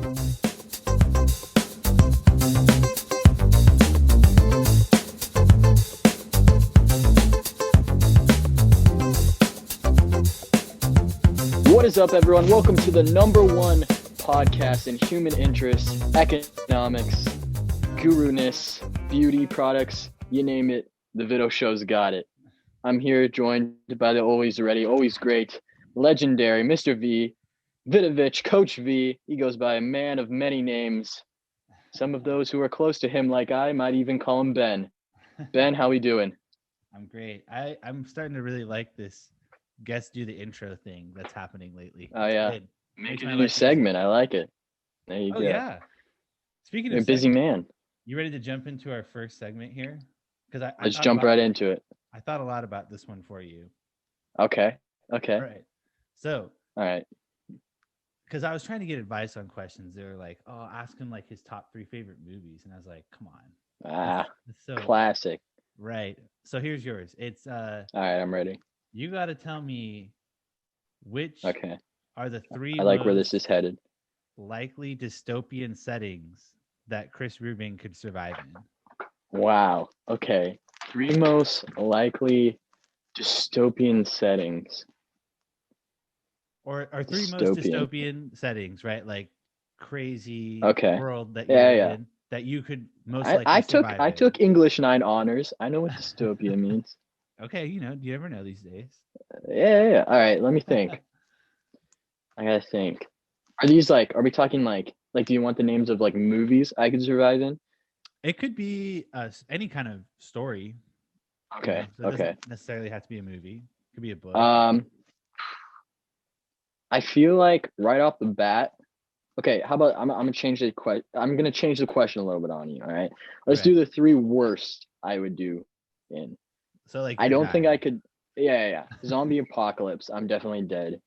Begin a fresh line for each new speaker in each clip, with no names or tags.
What is up, everyone? Welcome to the #1 podcast in human interest, economics, guru-ness, beauty products, you name it, the Vido show's got it. I'm here joined by the always ready, always great, legendary Mr. V, Vidovich, Coach V. He goes by a man of many names. Some of those who are close to him, like I, might even call him Ben. Ben, how we doing?
I'm great. I'm starting to really like this guest do the intro thing that's happening lately.
Oh, yeah.
Good.
Making a new segment. I like it. There you go.
Yeah. Speaking
You're
of
a busy man.
You ready to jump into our first segment here? Because
Let's jump right into it.
I thought a lot about this one for you.
Okay.
All right. So.
All right.
Because I was trying to get advice on questions. They were like, "Oh, ask him like his top 3 favorite movies," and I was like, "Come on."
So classic.
Right. So here's yours. It's
All right, I'm ready.
You got to tell me which are the 3
I like where this is headed.
Likely dystopian settings that Chris Rubingh could survive in.
Wow. Okay. 3 most likely dystopian settings.
Or 3 most dystopian settings, right? Like crazy world that you're in that you could most likely survive
I took English 9 honors. I know what dystopia means.
Okay, you never know these days.
Yeah. All right, let me think. I gotta think. Are we talking like do you want the names of like movies I could survive in?
It could be any kind of story.
Okay.
So it doesn't necessarily have to be a movie. It could be a book.
I feel like right off the bat. Okay, how about I'm gonna change the question. I'm gonna change the question a little bit on you. All right, let's do the 3 worst I would do in.
So like
I don't think I could. Yeah. Zombie apocalypse. I'm definitely dead.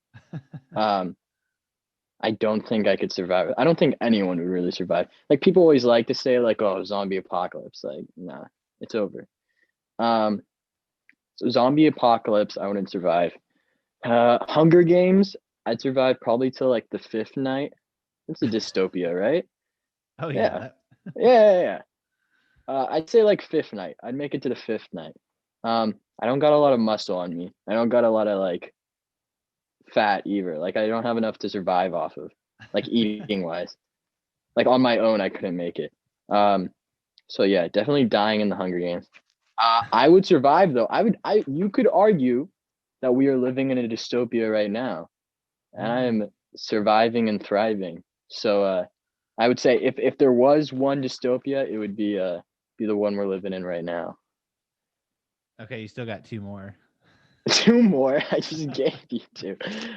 I don't think I could survive. I don't think anyone would really survive. Like people always like to say like, "Oh, zombie apocalypse." Like, nah, it's over. So zombie apocalypse, I wouldn't survive. Hunger Games, I'd survive probably till like the 5th night. It's a dystopia, right?
Oh yeah.
Yeah. I'd say like 5th night. I'd make it to the 5th night. I don't got a lot of muscle on me. I don't got a lot of like fat either. Like I don't have enough to survive off of, like eating wise. Like on my own, I couldn't make it. So yeah, definitely dying in the Hunger Games. I would survive though. You could argue that we are living in a dystopia right now, and I am surviving and thriving. So I would say if there was one dystopia, it would be the one we're living in right now.
Okay, you still got 2 more.
2 more? I just gave you 2.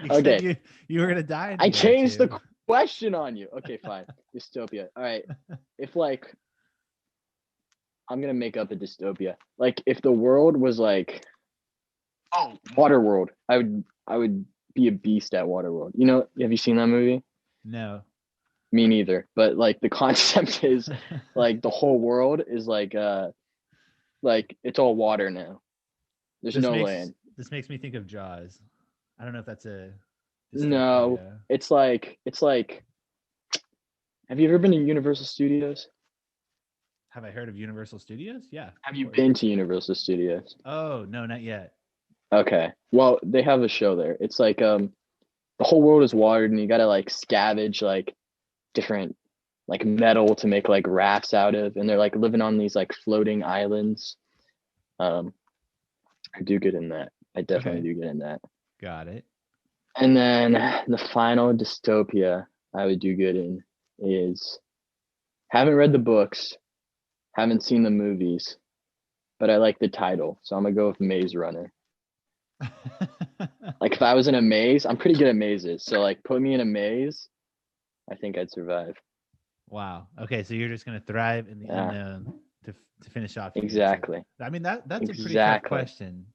Okay. You were gonna die.
I changed the question on you. Okay, fine. Dystopia. All right. If like I'm gonna make up a dystopia. Like if the world was like Waterworld, I would be a beast at Waterworld. Have you seen that movie?
No.
Me neither. But like the concept is like the whole world is like it's all water now. There's no land.
This makes me think of Jaws. I don't know if that's a dystopia.
No. It's like have you ever been to Universal Studios?
Have I heard of Universal Studios? Yeah.
Have you been to Universal Studios?
Oh, no, not yet.
Okay. Well, they have a show there. It's like the whole world is watered and you gotta like scavenge like different like metal to make like rafts out of, and they're like living on these like floating islands. I do good in that. I definitely do good in that.
Got it.
And then the final dystopia I would do good in is haven't read the books, haven't seen the movies, but I like the title, so I'm gonna go with Maze Runner. Like if I was in a maze, I'm pretty good at mazes, so like put me in a maze, I think I'd survive.
Wow. Okay, so you're just gonna thrive in the unknown to finish off.
Exactly.
I mean that's a pretty tough question.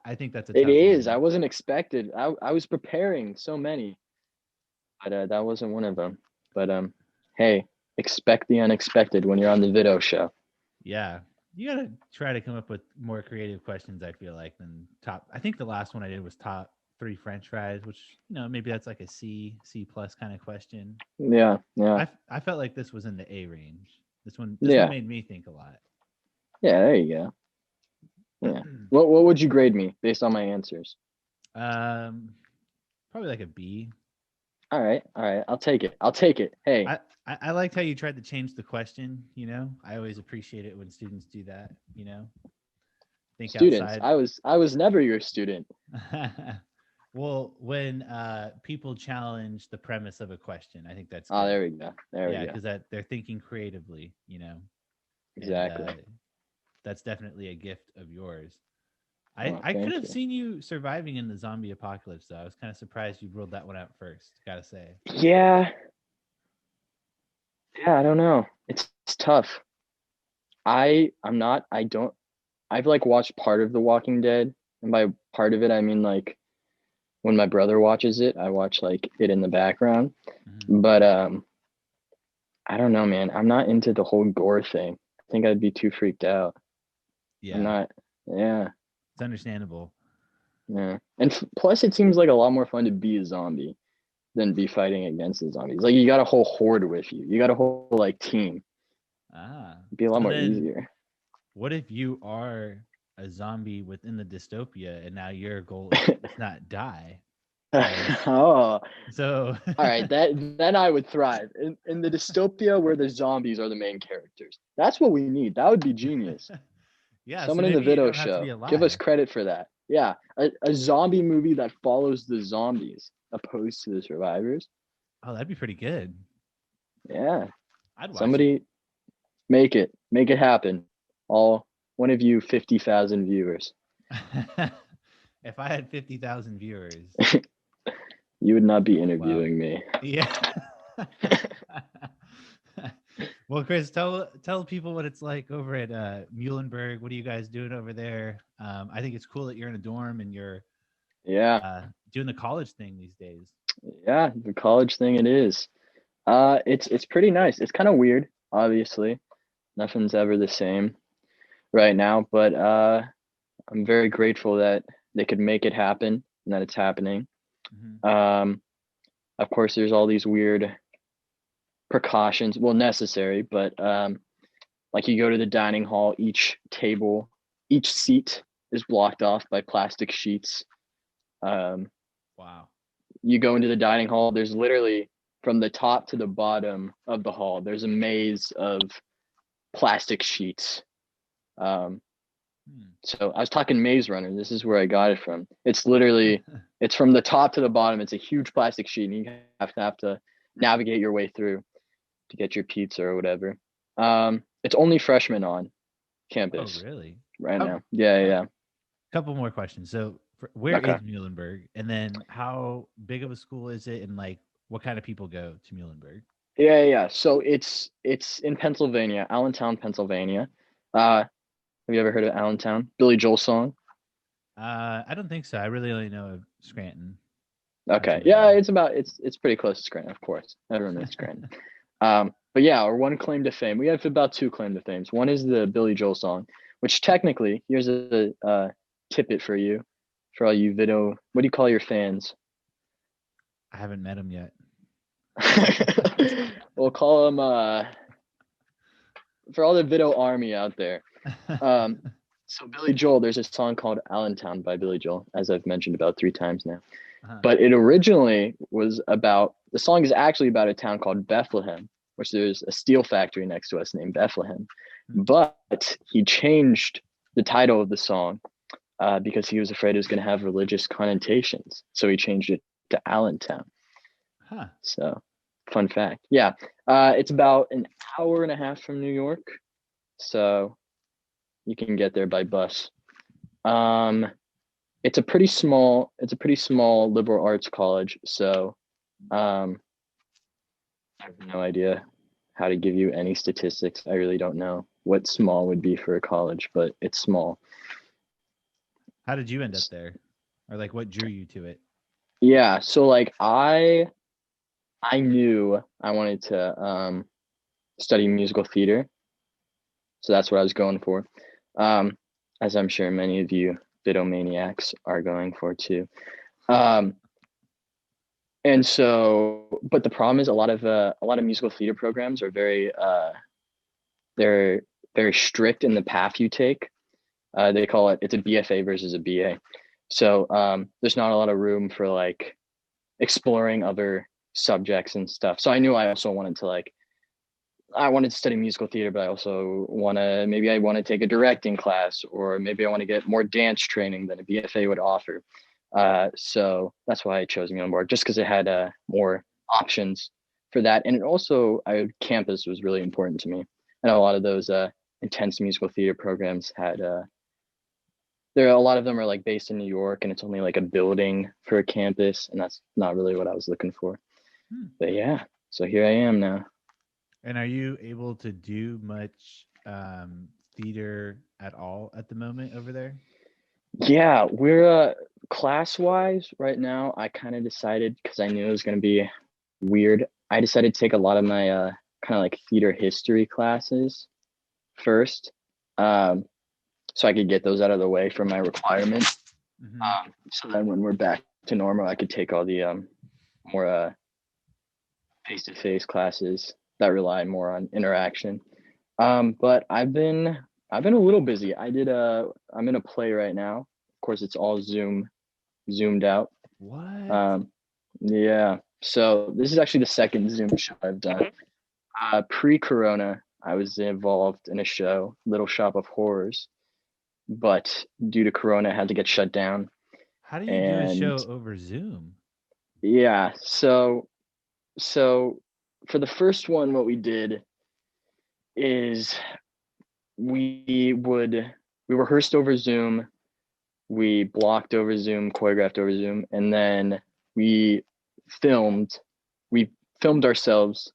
I think that's a tough
It is.
one.
I wasn't expected. I was preparing so many, but that wasn't one of them. But hey, expect the unexpected when you're on the Vido show.
Yeah. You gotta try to come up with more creative questions, I feel like, than top. I think the last one I did was top 3 French fries, which maybe that's like a C plus kind of question.
Yeah, yeah.
I felt like this was in the A range. This one made me think a lot.
Yeah, there you go. Yeah. What would you grade me based on my answers?
Probably like a B.
All right. I'll take it. Hey,
I liked how you tried to change the question. I always appreciate it when students do that. Think
students.
outside.
I was never your student.
Well, when people challenge the premise of a question, I think that's good.
Oh, there we go.
Yeah, because they're thinking creatively.
Exactly.
And, that's definitely a gift of yours. I could have seen you surviving in the zombie apocalypse, though. I was kind of surprised you ruled that one out first, gotta say.
Yeah, I don't know. It's tough. I've like watched part of The Walking Dead, and by part of it I mean like when my brother watches it, I watch like it in the background. Mm-hmm. But I don't know, man. I'm not into the whole gore thing. I think I'd be too freaked out.
Yeah.
I'm not. Yeah.
It's understandable.
Yeah. And plus it seems like a lot more fun to be a zombie than be fighting against the zombies. Like you got a whole horde with you. You got a whole like team. It'd be a lot more easier.
What if you are a zombie within the dystopia and now your goal is not die?
Oh.
So
all right, then I would thrive. In the dystopia where the zombies are the main characters. That's what we need. That would be genius.
Yeah.
Someone in the Vido show. Give us credit for that. Yeah. A zombie movie that follows the zombies opposed to the survivors.
Oh, that'd be pretty good.
Yeah.
I'd watch
Somebody make it happen. All one of you 50,000 viewers.
If I had 50,000 viewers,
you would not be interviewing me.
Yeah. Well, Chris, tell people what it's like over at Muhlenberg. What are you guys doing over there? I think it's cool that you're in a dorm and you're doing the college thing these days.
Yeah, the college thing it is. It's pretty nice. It's kind of weird, obviously. Nothing's ever the same right now, but I'm very grateful that they could make it happen and that it's happening. Mm-hmm. Of course, there's all these weird precautions, well, necessary, but like you go to the dining hall, each seat is blocked off by plastic sheets.
Wow.
You go into the dining hall, there's literally from the top to the bottom of the hall, there's a maze of plastic sheets. So I was talking Maze Runner. This is where I got it from. It's literally, it's from the top to the bottom. It's a huge plastic sheet, and you have to navigate your way through to get your pizza or whatever. It's only freshmen on campus.
Oh, really?
Right now. Yeah.
Couple more questions. So where is Muhlenberg? And then how big of a school is it? And like what kind of people go to Muhlenberg?
Yeah. So it's in Pennsylvania, Allentown, Pennsylvania. Have you ever heard of Allentown? Billy Joel song?
I don't think so. I really only know of Scranton.
Okay. Yeah, it's pretty close to Scranton, of course. Everyone knows Scranton. But yeah, our one claim to fame. We have about 2 claim to fame. One is the Billy Joel song, which technically, here's a tidbit for you, for all you Vido. What do you call your fans?
I haven't met them yet.
We'll call them for all the Vido army out there. So Billy Joel, there's a song called Allentown by Billy Joel, as I've mentioned about 3 times now. But it originally was the song is actually about a town called Bethlehem, which there's a steel factory next to us named Bethlehem. But he changed the title of the song because he was afraid it was going to have religious connotations. So he changed it to Allentown. So fun fact. Yeah. It's about an hour and a half from New York. So you can get there by bus. It's a pretty small liberal arts college. So I have no idea how to give you any statistics. I really don't know what small would be for a college, but it's small.
How did you end up there? Or like what drew you to it?
Yeah. So like I knew I wanted to study musical theater. So that's what I was going for. As I'm sure many of you Vidomaniacs are going for too. Um, and so, but the problem is a lot of musical theater programs are they're very strict in the path you take. They call it's a BFA versus a BA. So there's not a lot of room for like exploring other subjects and stuff. So I knew I also wanted to like I wanted to study musical theater, but I also maybe I want to take a directing class, or maybe I want to get more dance training than a BFA would offer. So that's why I chose Muhlenberg, just because it had more options for that. And it also, campus was really important to me. And a lot of those intense musical theater programs had, a lot of them are like based in New York, and it's only like a building for a campus. And that's not really what I was looking for. But yeah, so here I am now.
And are you able to do much theater at all at the moment over there?
Yeah, we're class wise right now. I kind of decided, because I knew it was going to be weird. I decided to take a lot of my kind of like theater history classes first, so I could get those out of the way for my requirements.
Mm-hmm.
So then when we're back to normal, I could take all the more face-to-face classes that rely more on interaction. But I've been a little busy. I'm in a play right now. Of course, it's all zoomed out.
What?
Um, yeah. So this is actually the second Zoom show I've done. Pre-corona, I was involved in a show, Little Shop of Horrors, but due to corona, it had to get shut down.
How do you do a
And
show over Zoom?
yeah, so for the first one, what we did is we rehearsed over Zoom, we blocked over Zoom, choreographed over Zoom, and then we filmed we filmed ourselves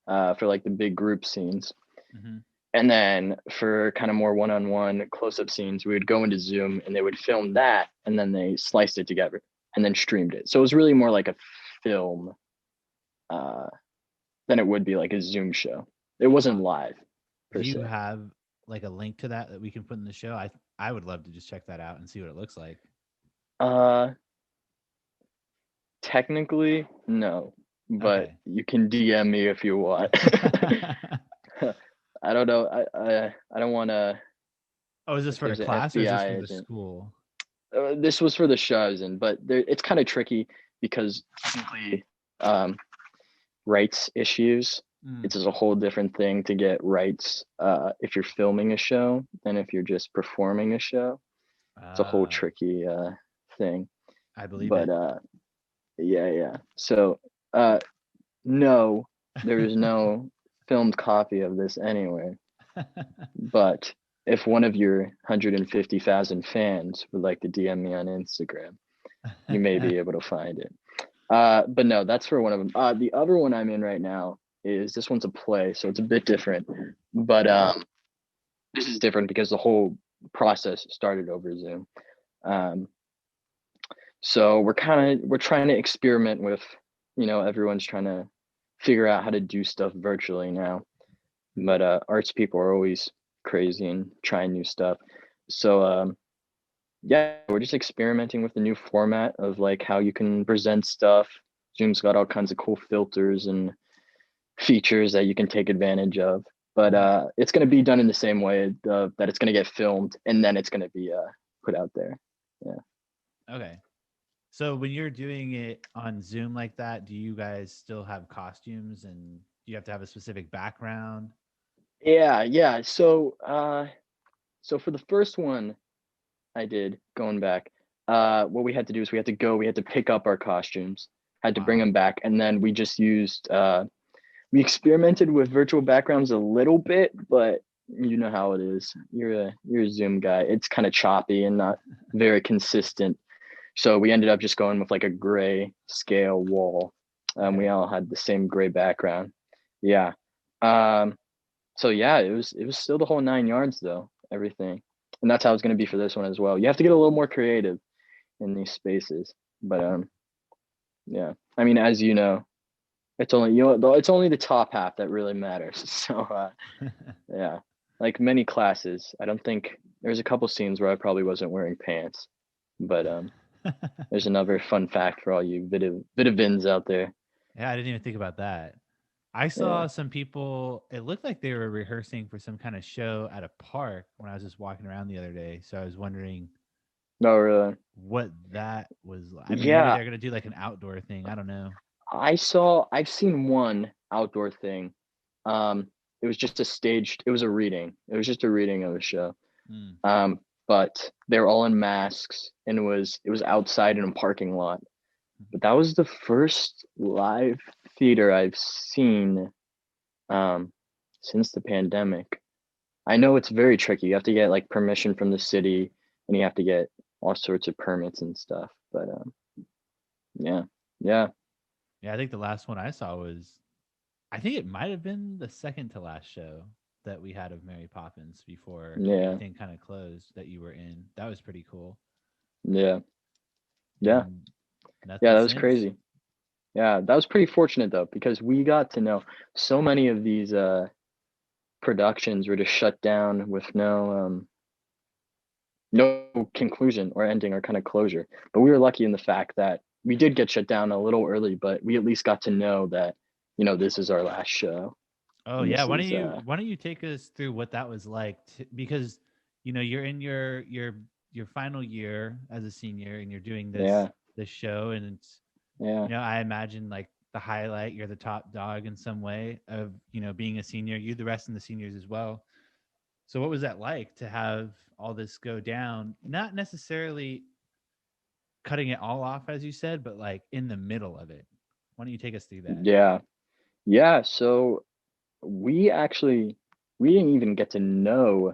for like the big group scenes.
Mm-hmm.
And then for kind of more one-on-one close-up scenes, we would go into Zoom and they would film that, and then they sliced it together and then streamed it. So it was really more like a film uh, than it would be like a Zoom show. It wasn't live
Do
per
you
se.
have like a link to that we can put in the show? I would love to just check that out and see what it looks like.
Uh, Technically, no, but
Okay.
you can DM me if you want. I don't know. I don't want to.
Oh, is this
If
for the
there's an
class or is this
FBI
for the
agent.
school?
This was for the shows, but it's kind of tricky because technically, rights issues.
Mm.
It's just a whole different thing to get rights if you're filming a show than if you're just performing a show. It's a whole
Uh,
tricky thing.
I believe
But
it.
yeah. So no, there is no filmed copy of this anywhere. But if one of your 150,000 fans would like to DM me on Instagram, you may be able to find it. But no, that's for one of them. The other one I'm in right now is this one's a play, so it's a bit different. But this is different because the whole process started over Zoom. Um, so we're trying to experiment with, everyone's trying to figure out how to do stuff virtually now. But arts people are always crazy and trying new stuff. So yeah, we're just experimenting with the new format of like how you can present stuff. Zoom's got all kinds of cool filters and features that you can take advantage of. But it's going to be done in the same way that it's going to get filmed and then it's going to be put out there. Yeah.
Okay. So when you're doing it on Zoom like that, do you guys still have costumes and do you have to have a specific background?
Yeah. So for the first one I did going back, what we had to do is we had to pick up our costumes, had to bring
Wow.
them back, and then we just used we experimented with virtual backgrounds a little bit, but you know how it is. You're a Zoom guy. It's kind of choppy and not very consistent. So we ended up just going with like a gray scale wall. We
Okay.
all had the same gray background. Yeah. Um, so yeah, it was still the whole 9 yards though, everything. And that's how it's gonna be for this one as well. You have to get a little more creative in these spaces. But yeah. I mean, as you know, it's only the top half that really matters. So yeah. Like many classes, I don't think there's a couple scenes where I probably wasn't wearing pants. But There's another fun fact for all you Vidovins out there.
Yeah, I didn't even think about that. I
Yeah.
saw some people, it looked like they were rehearsing for some kind of show at a park when I was just walking around the other day. So I was wondering
No, really.
what that was. I mean, maybe
Yeah,
they're going to do like an outdoor thing. I don't know.
I've seen one outdoor thing. Um, it was just a staged, it was a reading. It was just a reading of a show.
Mm.
But they were all in masks and it was outside in a parking lot. But that was the first live theater I've seen um since the pandemic. I know it's very tricky. You have to get like permission from the city and you have to get all sorts of permits and stuff. But yeah. Yeah.
Yeah, I think the last one I saw was, I think it might have been the second to last show that we had of Mary Poppins before
Yeah.
everything kind of closed that you were in. That was pretty cool.
Yeah. Yeah.
And
Yeah,
nothing
that was
since.
crazy. Yeah, that was pretty fortunate though, because we got to know so many of these productions were just shut down with no conclusion or ending or kind of closure. But we were lucky in the fact that we did get shut down a little early, but we at least got to know that, this is our last show.
Oh
And
yeah,
this is
why don't you take us through what that was like because you're in your final year as a senior and you're doing
yeah,
this show, and it's,
yeah.
I imagine like the highlight, you're the top dog in some way of, being a senior, you the rest of the seniors as well. So what was that like to have all this go down? Not necessarily cutting it all off as you said, but like in the middle of it. Why don't you take us through that?
Yeah. Yeah, so we actually we didn't even get to know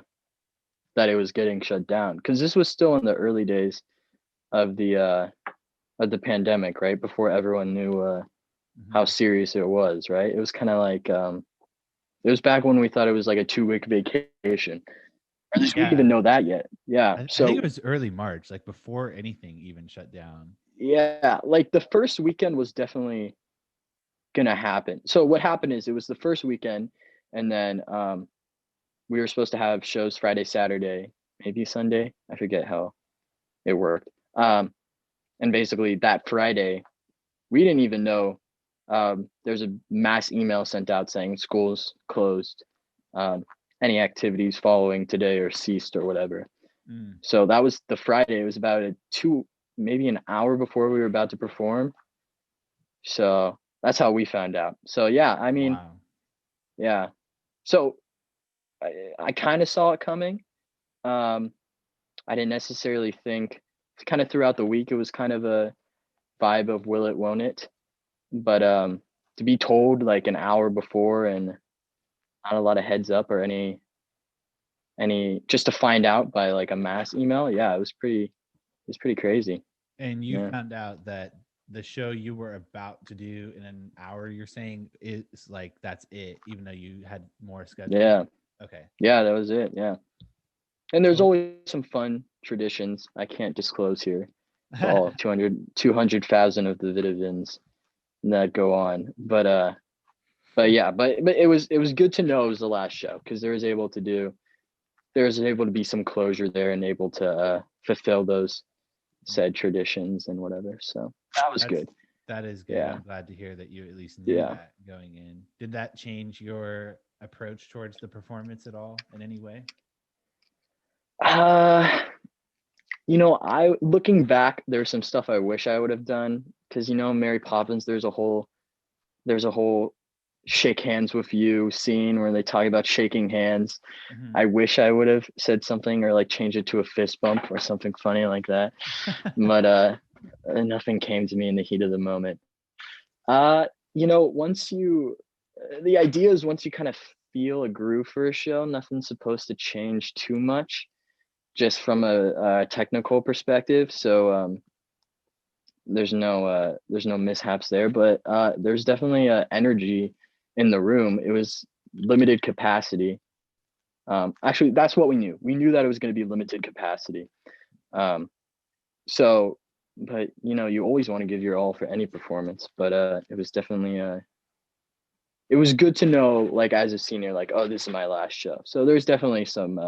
that it was getting shut down because this was still in the early days of the pandemic, right? Before everyone knew how
Hmm.
serious it was, right? It was kind of like it was back when we thought it was like a 2 week vacation. Or at least we didn't even
Yeah,
know that yet. Yeah.
I think it
So
was early March, like before anything even shut down.
yeah, like the first weekend was definitely gonna happen. So what happened is it was the first weekend, and then we were supposed to have shows Friday, Saturday, maybe Sunday. I forget how it worked. And basically that Friday, we didn't even know. There's a mass email sent out saying schools closed. Um, any activities following today or ceased or whatever.
Mm.
So that was the Friday. It was about maybe an hour before we were about to perform. So that's how we found out. So yeah, I mean,
Wow.
yeah. So I kind of saw it coming. Um, I didn't necessarily think. Kind of throughout the week, it was kind of a vibe of will it, won't it? But to be told like an hour before and not a lot of heads up or any just to find out by like a mass email, yeah, it was pretty crazy.
And you
Yeah.
found out that the show you were about to do in an hour, you're saying is like that's it, even though you had more scheduled.
Yeah.
Okay.
Yeah, that was it. Yeah. And there's
So
always some fun traditions I can't disclose here to all 200,000 of the Vidovins that go on. But yeah, but it was good to know it was the last show because there was able to be some closure there and able to fulfill those said traditions and whatever. So that was
that's
good.
that is good.
Yeah.
I'm glad to hear that you at least knew
Yeah.
that going in. Did that change your approach towards the performance at all in any way?
Uh, I looking back, there's some stuff I wish I would have done because Mary Poppins, there's a whole shake hands with you scene where they talk about shaking hands.
Hmm.
I wish I would have said something or like change it to a fist bump or something funny like that. But nothing came to me in the heat of the moment. Once the idea is once you kind of feel a groove for a show, nothing's supposed to change too much just from a technical perspective. So there's no mishaps there, but there's definitely energy in the room. It was limited capacity. Actually, that's what we knew. We knew that it was going to be limited capacity. Um, so, but you always want to give your all for any performance. But it was definitely it was good to know, like as a senior, like oh, this is my last show. So there's definitely some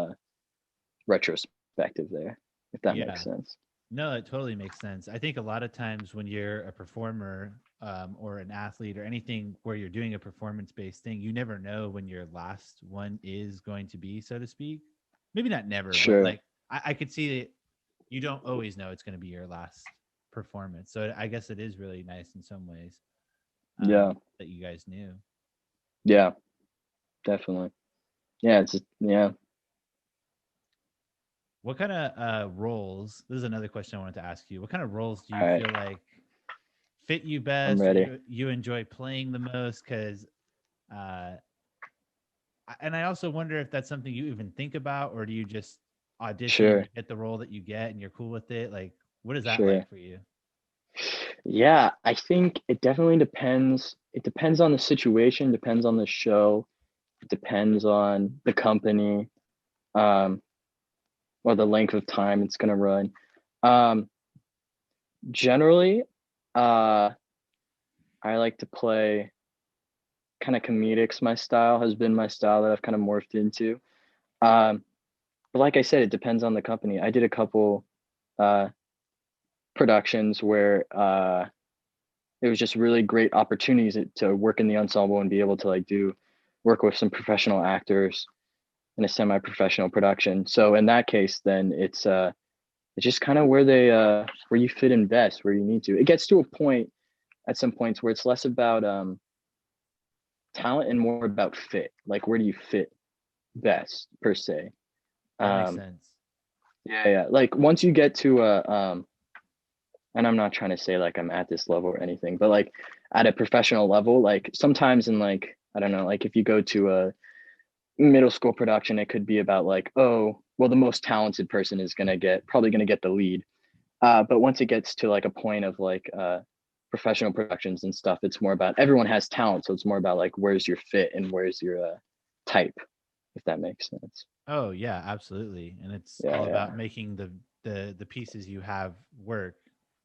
retrospective there, if that makes
Yeah.
sense.
No, it totally makes sense. I think a lot of times when you're a performer or an athlete or anything where you're doing a performance based thing, you never know when your last one is going to be, so to speak. Maybe not never, but
Sure.
like I could see it. You don't always know it's going to be your last performance. So I guess it is really nice in some ways
Yeah.
that you guys knew.
Yeah. Definitely. Yeah. Yeah.
What kind of roles? This is another question I wanted to ask you. What kind of roles do you
All right.
feel like fit you
I'm
best, or
ready.
you enjoy playing the most? Because uh, and I also wonder if that's something you even think about, or do you just audition and
Sure.
you get the role that you get and you're cool with it? Like, what is that
Sure.
like for you?
Yeah, I think it definitely depends. It depends on the situation, depends on the show, it depends on the company, um, or the length of time it's gonna run. Um, Generally, uh, I like to play kind of comedics. My style has been my style that I've kind of morphed into. Um, but like I said, it depends on the company. I did a couple uh, productions where it was just really great opportunities to work in the ensemble and be able to like do work with some professional actors in a semi-professional production. So in that case, then it's just kind of where they where you fit in best, where you need to. It gets to a point at some points where it's less about talent and more about fit. Like where do you fit best per se?
That makes
Um,
sense.
yeah. Like once you get to a and I'm not trying to say like I'm at this level or anything, but like at a professional level, like sometimes in like I don't know, like if you go to a middle school production, it could be about like, oh, well, the most talented person is probably gonna get the lead. But once it gets to like a point of like professional productions and stuff, it's more about everyone has talent, so it's more about like where's your fit and where's your type, if that makes sense.
Oh yeah, absolutely. And it's all
Yeah,
about making the pieces you have work.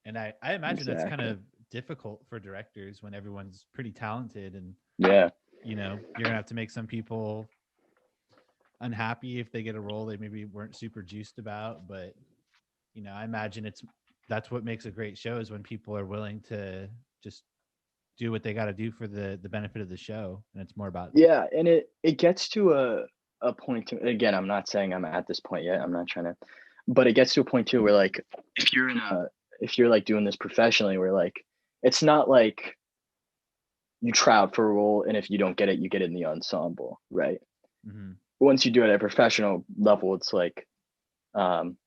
And I imagine that's kind
exactly.
of difficult for directors when everyone's pretty talented, and
Yeah,
you're gonna have to make some people unhappy if they get a role they maybe weren't super juiced about. But I imagine that's what makes a great show, is when people are willing to just do what they got to do for the benefit of the show, and it's more about.
yeah, and it gets to a point to, again, I'm not saying I'm at this point yet. I'm not trying to, but it gets to a point too where like if you're like doing this professionally, where like it's not like you try out for a role and if you don't get it, you get it in the ensemble, right?
Mhm.
Once you do it at a professional level, it's like um,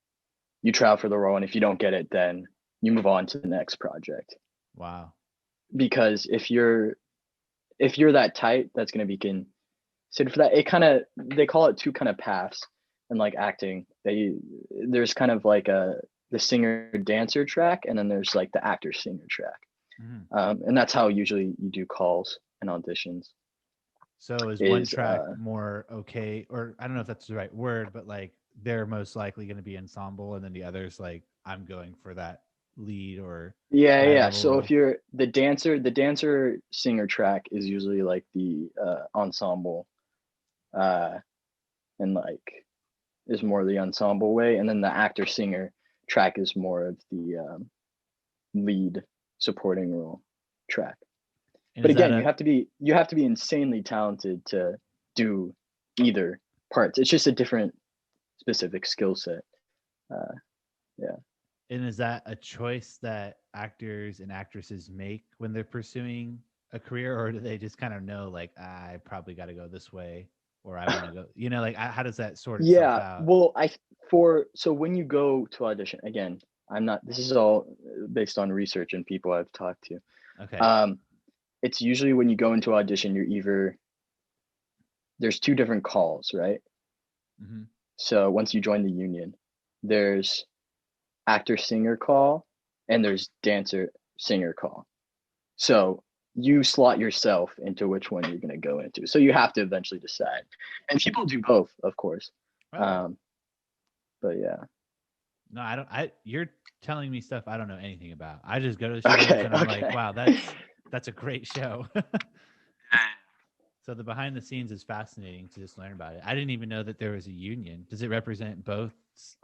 you try out for the role, and if you don't get it, then you move on to the next project.
Wow.
Because if you're that tight, that's going to be considered for that. It kind of they call it two kind of paths in like acting. There's kind of like the singer dancer track, and then there's like the actor singer track,
Mhm.
and that's how usually you do calls and auditions.
So is one
Is
track more okay, or I don't know if that's the right word, but like they're most likely going to be ensemble, and then the others like I'm going for that lead or high
yeah.
level
So if
role.
you're the dancer singer track is usually like the ensemble, uh, and like is more the ensemble way, and then the actor singer track is more of the lead supporting role track.
And
But
is that
again,
a
you have to be insanely talented to do either parts. It's just a different specific skill set. Uh, yeah.
and is that a choice that actors and actresses make when they're pursuing a career, or do they just kind of know like I probably got to go this way, or I want to go, like how does that sort itself
Yeah.
out?
Well, I for so when you go to audition again, I'm not. This is all based on research and people I've talked to.
Okay.
Um, it's usually when you go into audition, you're either there's two different calls, right?
Hmm.
So once you join the union, there's actor singer call and there's dancer singer call. So you slot yourself into which one you're going to go into. So you have to eventually decide. And people do both, of course.
Oh
Um, but yeah.
no, I don't. You're telling me stuff I don't know anything about. I just go to shows
Okay.
and I'm like,
Okay.
wow, that's a great show. So the behind the scenes is fascinating to just learn about it. I didn't even know that there was a union. Does it represent both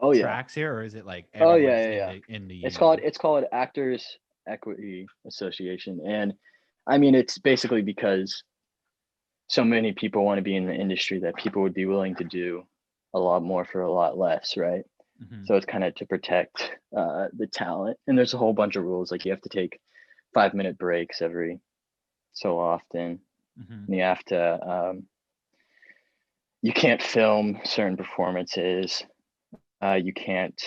Oh yeah.
tracks here, or is it like
Oh
everyone's
yeah.
in the
It's
union?
called Actors Equity Association, and I mean it's basically because so many people want to be in the industry that people would be willing to do a lot more for a lot less, right?
Mm-hmm.
So it's kind of to protect the talent, and there's a whole bunch of rules, like you have to take 5-minute breaks every so often.
Mm-hmm.
And you have to you can't film certain performances. You can't.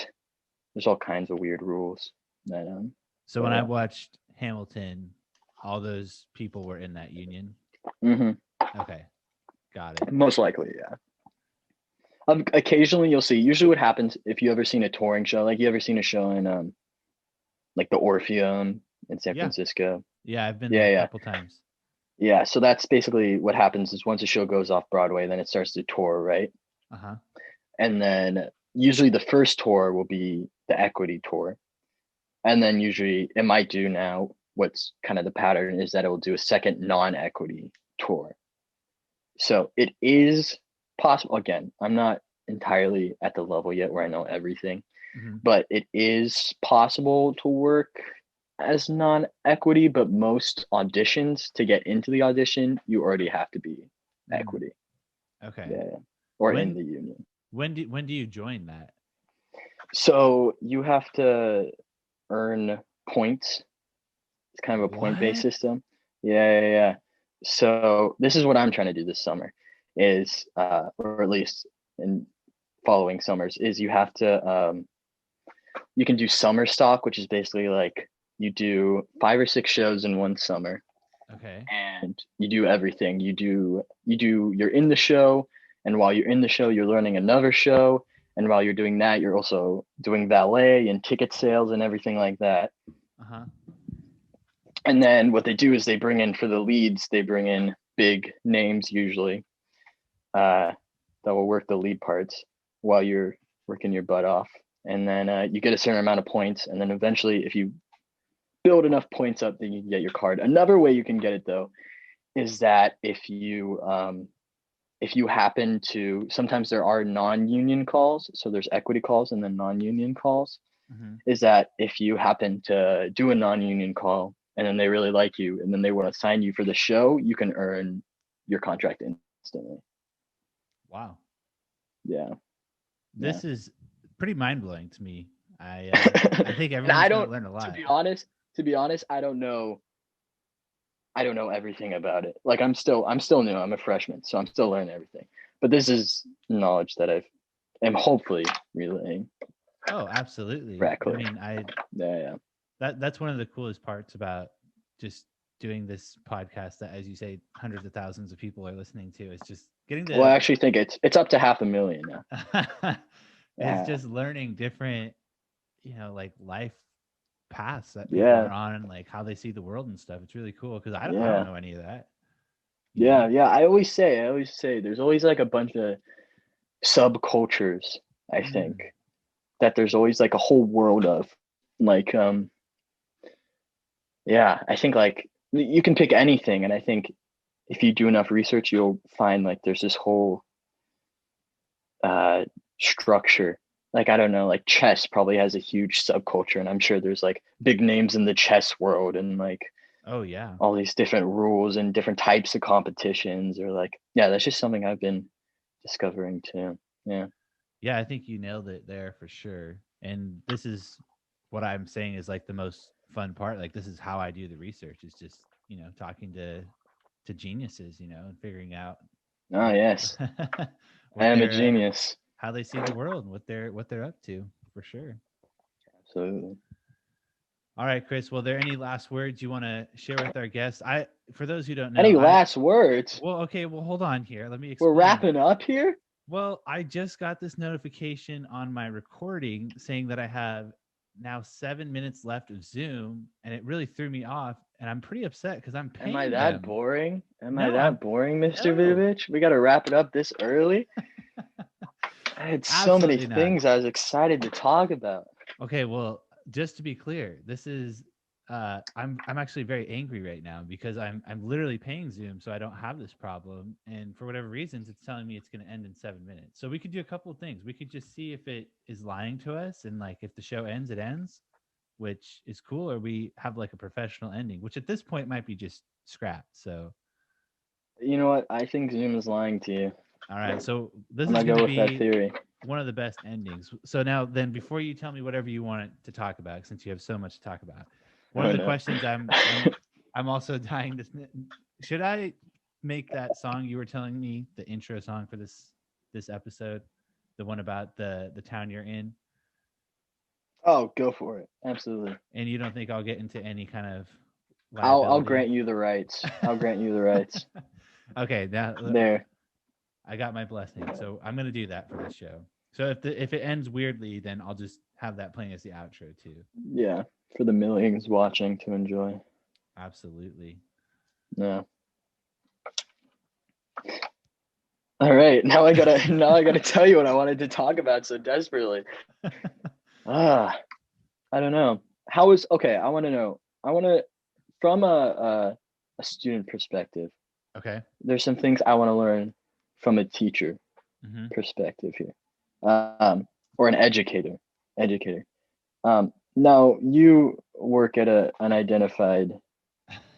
There's all kinds of weird rules that
So when I watched Hamilton, all those people were in that union.
Mm-hmm.
Okay, got it.
Most likely, yeah. Occasionally you'll see. Usually, what happens if you ever seen a touring show, like you ever seen a show in like the Orpheum in San
Yeah,
Francisco?
yeah, I've been there
Yeah,
a
yeah,
couple times.
yeah. So that's basically what happens is once a show goes off Broadway, then it starts to tour, right?
Uh-huh.
And then usually the first tour will be the equity tour, and then usually it might do now. What's kind of the pattern is that it will do a second non-equity tour. So it is possible. Again, I'm not entirely at the level yet where I know everything,
Mm-hmm.
but it is possible to work as non-equity, but most auditions to get into the audition, you already have to be
Mm.
equity.
Okay.
Yeah. Or in
When
the union.
when do you join that?
So you have to earn points. It's kind of a point-based
What?
system. Yeah. So this is what I'm trying to do this summer is or at least in following summers is you have to you can do summer stock, which is basically like you do 5 or 6 shows in one summer
Okay.
and you do everything. You're in the show, and while you're in the show, you're learning another show. And while you're doing that, you're also doing valet and ticket sales and everything like that.
Uh-huh.
And then what they do is they bring in for the leads, they bring in big names usually that will work the lead parts while you're working your butt off. And then you get a certain amount of points. And then eventually, if you build enough points up, then you can get your card. Another way you can get it though is that if you happen to, sometimes there are non-union calls, so there's equity calls and then non-union calls.
Mm-hmm.
Is that if you happen to do a non-union call and then they really like you and then they want to sign you for the show, you can earn your contract instantly.
Wow.
Yeah.
This is pretty mind-blowing to me. I think
And
everyone's going to learn a
to
lot.
be honest, I don't know everything about it. Like I'm still new. I'm a freshman, so I'm still learning everything. But this is knowledge that am hopefully relaying
Oh, absolutely.
correctly.
I mean,
Yeah.
that's one of the coolest parts about just doing this podcast that, as you say, hundreds of thousands of people are listening to. Is just getting
Well, I
to
actually think it's up to 500,000 now.
it's just learning different, like life paths that people
Yeah.
are on and like how they see the world and stuff. It's really cool because I
Yeah.
don't know any of that.
Yeah. I always say there's always like a bunch of subcultures, I think, that there's always like a whole world of. Like yeah, I think like you can pick anything, and I think if you do enough research, you'll find like there's this whole structure. Like I don't know, like chess probably has a huge subculture, and I'm sure there's like big names in the chess world and like
Oh yeah.
all these different rules and different types of competitions, or like yeah, that's just something I've been discovering too. Yeah.
Yeah, I think you nailed it there for sure. And this is what I'm saying is like the most fun part. Like this is how I do the research. Is just, talking to geniuses, and figuring out
Oh yes, I
what
am a
they're
genius.
how they see the world and what they're up to for sure.
Absolutely.
All right, Chris. Well, there any last words you want to share with our guests? For those who don't know,
Any last words?
well, okay, well, hold on here. Let me
We're
explain.
wrapping up here.
Well, I just got this notification on my recording saying that I have now 7 minutes left of Zoom, and it really threw me off. And I'm pretty upset because I'm paying
Am I that
them.
boring?
No,
Mr.
no.
Vidovich? We got to wrap it up this early. I had so many
Absolutely not.
things I was excited to talk about.
Okay, well, just to be clear, this is I'm actually very angry right now because I'm literally paying Zoom, so I don't have this problem. And for whatever reasons, it's telling me it's going to end in 7 minutes. So we could do a couple of things. We could just see if it is lying to us, and like if the show ends, it ends, which is cool, or we have like a professional ending, which at this point might be just scrapped. So
You know what? I think Zoom is lying to you.
all right, so this
I'm
is
gonna
going
go
to
with that
be
theory.
one of the best endings. So now, then, before you tell me whatever you want to talk about, since you have so much to talk about, one of the questions I'm also dying to. Should I make that song you were telling me the intro song for this episode, the one about the town you're in?
Oh, go for it. Absolutely.
And you don't think I'll get into any kind of
I'll
liability?
grant you the rights. I'll grant you the rights.
Okay, now
There.
I got my blessing, so I'm gonna do that for this show. So if it ends weirdly, then I'll just have that playing as the outro too.
Yeah, for the millions watching to enjoy.
Absolutely.
Yeah. All right, now I gotta tell you what I wanted to talk about so desperately. I don't know. Okay? I want to know. From a student perspective.
Okay.
There's some things I want to learn from a teacher perspective here, or an educator. Now you work at an unidentified,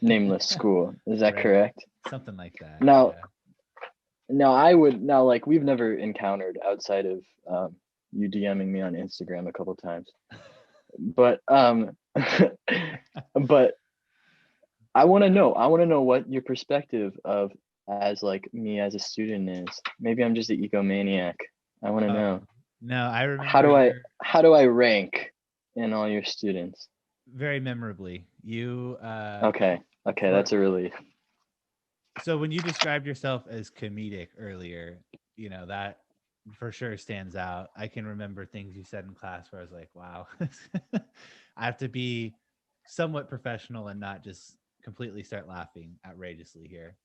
nameless school. Is that
Right.
correct?
Something like that.
Now,
yeah.
Like we've never encountered outside of you DMing me on Instagram a couple times, but but I want to know. I want to know what your perspective of as like me as a student is. Maybe I'm just an egomaniac. I want to know.
No, I remember.
How do I rank in all your students?
Very memorably. You.
Okay, that's a relief.
So when you described yourself as comedic earlier, that for sure stands out. I can remember things you said in class where I was like, wow, I have to be somewhat professional and not just completely start laughing outrageously here,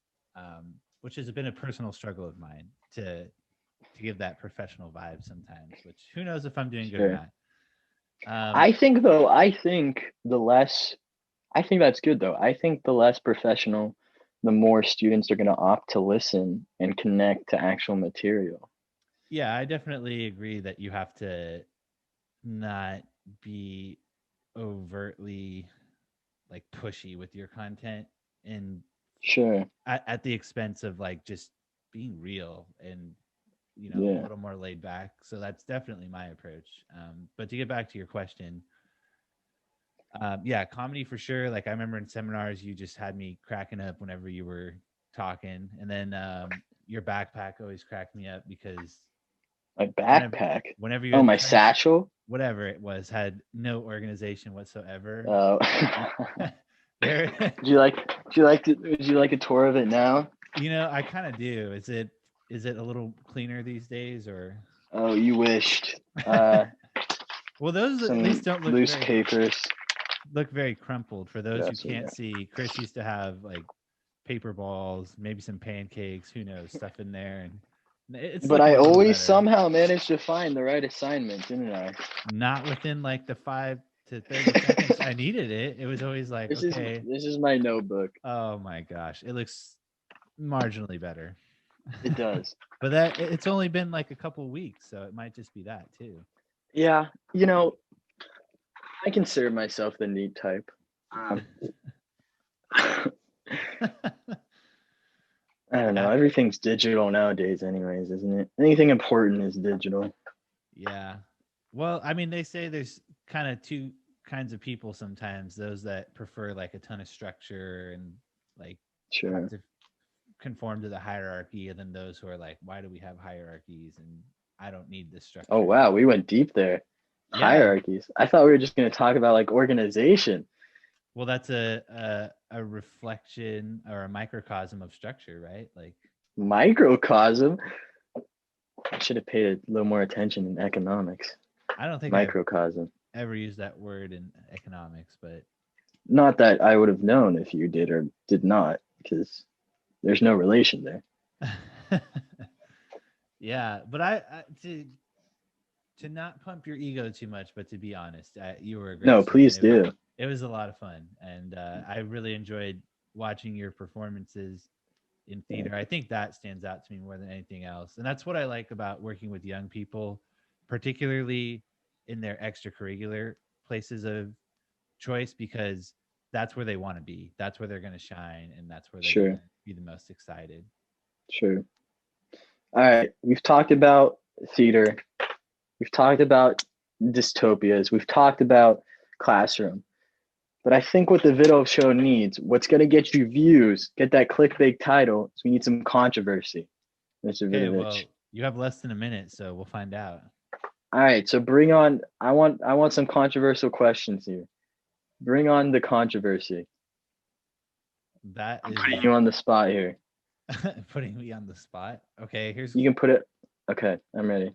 which has been a personal struggle of mine to give that professional vibe sometimes, which who knows if I'm doing good or not.
I think that's good though. I think the less professional, the more students are going to opt to listen and connect to actual material.
Yeah, I definitely agree that you have to not be overtly like pushy with your content and
sure
at the expense of like just being real and a little more laid back. So that's definitely my approach. But to get back to your question, yeah, comedy for sure. Like I remember in seminars, you just had me cracking up whenever you were talking, and then your backpack always cracked me up because
my backpack.
Whenever you had
my satchel,
whatever it was, had no organization whatsoever.
Oh, would you like a tour of it now?
I kind of do. Is it a little cleaner these days, or?
Oh, you wished.
Well, those at least don't look
loose papers.
Look very crumpled. For those who can't see, Chris used to have like paper balls, maybe some pancakes, who knows, stuff in there, and
but I always somehow managed to find the right assignment, didn't I?
Not within like the 5 to 30 seconds I needed it. It was always like,
this
okay.
This is my notebook.
Oh my gosh, it looks marginally better.
It does.
But it's only been like a couple weeks, so it might just be that too.
Yeah, I consider myself the neat type. I don't know. Everything's digital nowadays anyways, isn't it? Anything important is digital.
Yeah. Well, I mean, they say there's kind of two kinds of people sometimes. Those that prefer like a ton of structure and like have to conform to the hierarchy, and then those who are like, why do we have hierarchies? And I don't need this structure.
Oh, wow. We went deep there. Yeah. Hierarchies. I thought we were just going to talk about like organization.
Well, that's a reflection or a microcosm of structure, right? Like
microcosm. I should have paid a little more attention in economics.
I don't think
microcosm
I've ever used that word in economics, but
not that I would have known if you did or did not, because there's no relation there.
Yeah, but I to not pump your ego too much, but to be honest, you were a great
No,
student.
please do.
It was a lot of fun, and I really enjoyed watching your performances in theater. I think that stands out to me more than anything else, and that's what I like about working with young people, particularly in their extracurricular places of choice, because that's where they want to be. That's where they're going to shine, and that's where they're going
Sure.
to be the most excited.
Sure. All right. We've talked about theater. We've talked about dystopias. We've talked about classroom. But I think what the Vido show needs, what's going to get you views, get that clickbait title, is we need some controversy, Mr.
Okay,
Vidovich.
well, you have less than a minute, so we'll find out.
All right, so bring on. I want some controversial questions here. Bring on the controversy. I'm putting you on the spot here.
Putting me on the spot. Okay,
You can put it. Okay, I'm ready.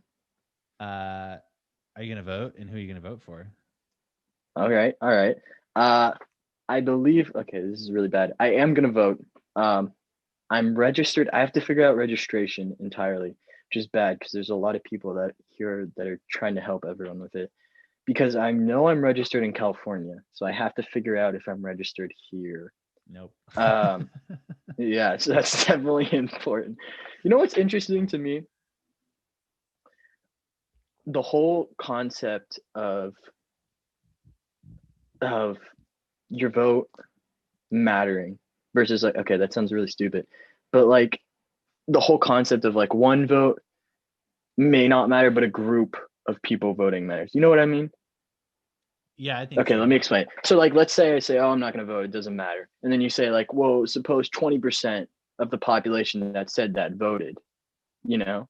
Are you gonna vote, and who are you gonna vote for?
All right. I believe. Okay, this is really bad. I am gonna vote. I'm registered. I have to figure out registration entirely, which is bad because there's a lot of people that here that are trying to help everyone with it. Because I know I'm registered in California, so I have to figure out if I'm registered here.
Nope.
Yeah, so that's definitely important. You know what's interesting to me? The whole concept of your vote mattering versus like, okay, that sounds really stupid, but like the whole concept of like one vote may not matter, but a group of people voting matters. You know what I mean?
Yeah, I think
okay,
so.
Let me explain. So like, let's say I say, oh, I'm not going to vote. It doesn't matter. And then you say like, whoa, suppose 20% of the population that said that voted, you know?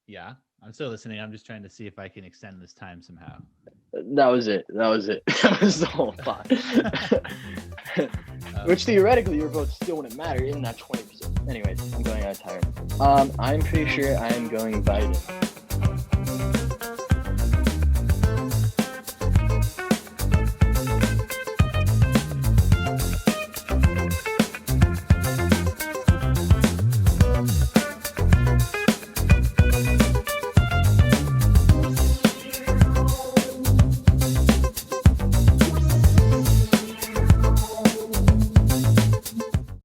Yeah, I'm still listening. I'm just trying to see if I can extend this time somehow.
That was it. That was the whole thought. Which theoretically your vote still wouldn't matter in that 20%. Anyways, I'm going out of time. I'm pretty sure I am going Biden.